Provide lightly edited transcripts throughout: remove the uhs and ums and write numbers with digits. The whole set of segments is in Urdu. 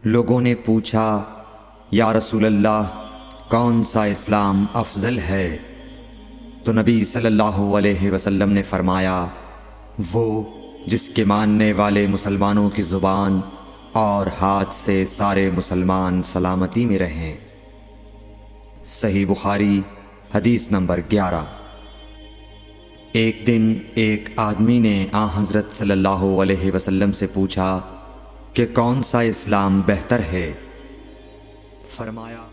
لوگوں نے پوچھا، یا رسول اللہ، کون سا اسلام افضل ہے؟ تو نبی صلی اللہ علیہ وسلم نے فرمایا، وہ جس کے ماننے والے مسلمانوں کی زبان اور ہاتھ سے سارے مسلمان سلامتی میں رہیں۔ صحیح بخاری حدیث نمبر 11۔ ایک دن ایک آدمی نے حضرت صلی اللہ علیہ وسلم سے پوچھا کہ کون سا اسلام بہتر ہے؟ فرمایا،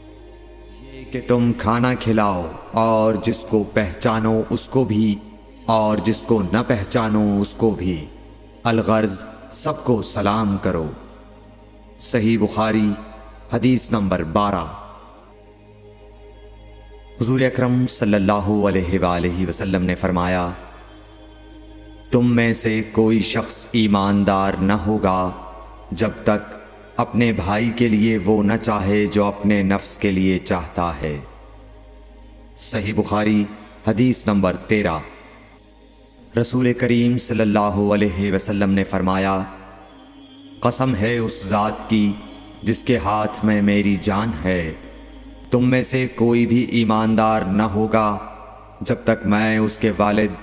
یہ کہ تم کھانا کھلاؤ اور جس کو پہچانو اس کو بھی اور جس کو نہ پہچانو اس کو بھی، الغرض سب کو سلام کرو۔ صحیح بخاری حدیث نمبر 12۔ حضور اکرم صلی اللہ علیہ وآلہ وسلم نے فرمایا، تم میں سے کوئی شخص ایماندار نہ ہوگا جب تک اپنے بھائی کے لیے وہ نہ چاہے جو اپنے نفس کے لیے چاہتا ہے۔ صحیح بخاری حدیث نمبر 13۔ رسول کریم صلی اللہ علیہ وسلم نے فرمایا، قسم ہے اس ذات کی جس کے ہاتھ میں میری جان ہے، تم میں سے کوئی بھی ایماندار نہ ہوگا جب تک میں اس کے والد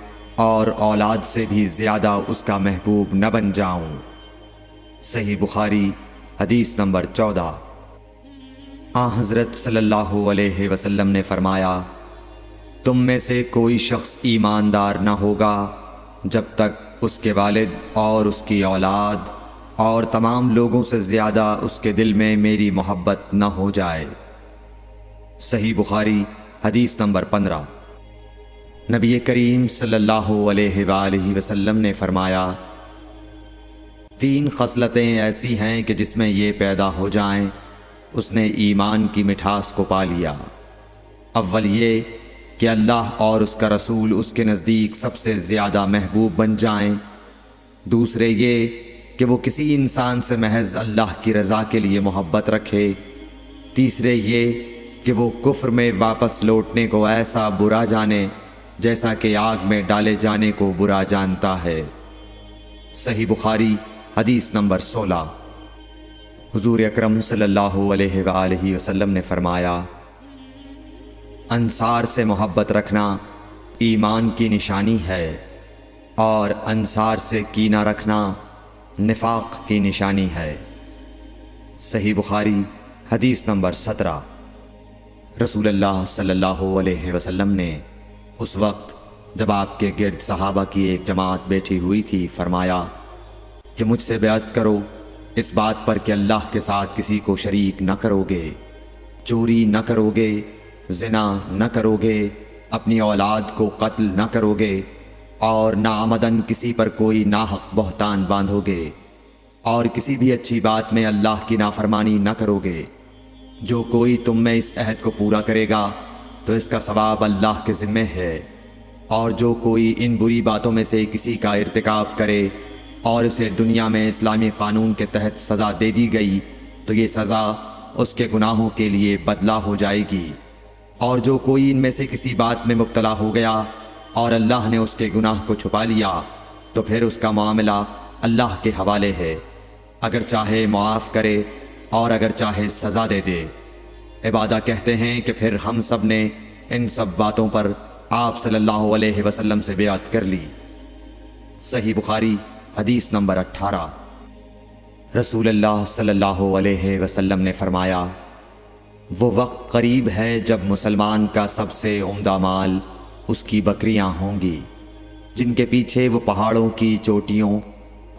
اور اولاد سے بھی زیادہ اس کا محبوب نہ بن جاؤں۔ صحیح بخاری حدیث نمبر 14۔ حضرت صلی اللہ علیہ وسلم نے فرمایا، تم میں سے کوئی شخص ایماندار نہ ہوگا جب تک اس کے والد اور اس کی اولاد اور تمام لوگوں سے زیادہ اس کے دل میں میری محبت نہ ہو جائے۔ صحیح بخاری حدیث نمبر 15۔ نبی کریم صلی اللہ علیہ وآلہ وسلم نے فرمایا، 3 خصلتیں ایسی ہیں کہ جس میں یہ پیدا ہو جائیں اس نے ایمان کی مٹھاس کو پا لیا۔ اول یہ کہ اللہ اور اس کا رسول اس کے نزدیک سب سے زیادہ محبوب بن جائیں۔ دوسرے یہ کہ وہ کسی انسان سے محض اللہ کی رضا کے لیے محبت رکھے۔ تیسرے یہ کہ وہ کفر میں واپس لوٹنے کو ایسا برا جانے جیسا کہ آگ میں ڈالے جانے کو برا جانتا ہے۔ صحیح بخاری حدیث نمبر 16۔ حضور اکرم صلی اللہ علیہ وآلہ وسلم نے فرمایا، انصار سے محبت رکھنا ایمان کی نشانی ہے اور انصار سے کینہ رکھنا نفاق کی نشانی ہے۔ صحیح بخاری حدیث نمبر 17۔ رسول اللہ صلی اللہ علیہ وسلم نے اس وقت جب آپ کے گرد صحابہ کی ایک جماعت بیٹھی ہوئی تھی فرمایا کہ مجھ سے بیعت کرو اس بات پر کہ اللہ کے ساتھ کسی کو شریک نہ کرو گے، چوری نہ کرو گے، زنا نہ کرو گے، اپنی اولاد کو قتل نہ کرو گے اور ناعمدن کسی پر کوئی ناحق بہتان باندھو گے اور کسی بھی اچھی بات میں اللہ کی نافرمانی نہ کرو گے۔ جو کوئی تم میں اس عہد کو پورا کرے گا تو اس کا ثواب اللہ کے ذمہ ہے، اور جو کوئی ان بری باتوں میں سے کسی کا ارتکاب کرے اور اسے دنیا میں اسلامی قانون کے تحت سزا دے دی گئی تو یہ سزا اس کے گناہوں کے لیے بدلہ ہو جائے گی، اور جو کوئی ان میں سے کسی بات میں مبتلا ہو گیا اور اللہ نے اس کے گناہ کو چھپا لیا تو پھر اس کا معاملہ اللہ کے حوالے ہے، اگر چاہے معاف کرے اور اگر چاہے سزا دے دے۔ عبادہ کہتے ہیں کہ پھر ہم سب نے ان سب باتوں پر آپ صلی اللہ علیہ وسلم سے بیعت کر لی۔ صحیح بخاری حدیث نمبر 18۔ رسول اللہ صلی اللہ علیہ وسلم نے فرمایا، وہ وقت قریب ہے جب مسلمان کا سب سے عمدہ مال اس کی بکریاں ہوں گی، جن کے پیچھے وہ پہاڑوں کی چوٹیوں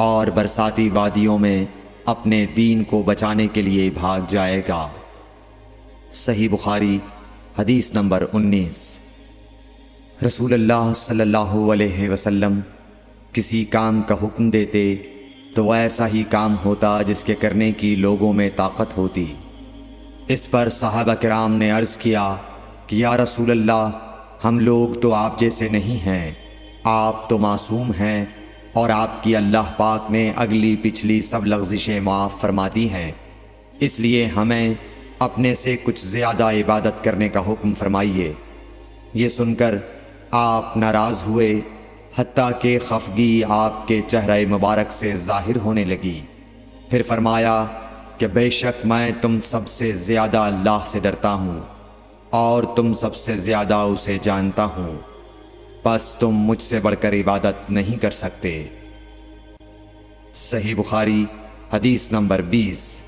اور برساتی وادیوں میں اپنے دین کو بچانے کے لیے بھاگ جائے گا۔ صحیح بخاری حدیث نمبر 19۔ رسول اللہ صلی اللہ علیہ وسلم کسی کام کا حکم دیتے تو وہ ایسا ہی کام ہوتا جس کے کرنے کی لوگوں میں طاقت ہوتی۔ اس پر صحابہ کرام نے عرض کیا کہ یا رسول اللہ، ہم لوگ تو آپ جیسے نہیں ہیں، آپ تو معصوم ہیں اور آپ کی اللہ پاک نے اگلی پچھلی سب لغزشیں معاف فرماتی ہیں، اس لیے ہمیں اپنے سے کچھ زیادہ عبادت کرنے کا حکم فرمائیے۔ یہ سن کر آپ ناراض ہوئے، حتیٰ کہ خفگی آپ کے چہرہ مبارک سے ظاہر ہونے لگی۔ پھر فرمایا، کہ بے شک میں تم سب سے زیادہ اللہ سے ڈرتا ہوں اور تم سب سے زیادہ اسے جانتا ہوں، بس تم مجھ سے بڑھ کر عبادت نہیں کر سکتے۔ صحیح بخاری حدیث نمبر 20۔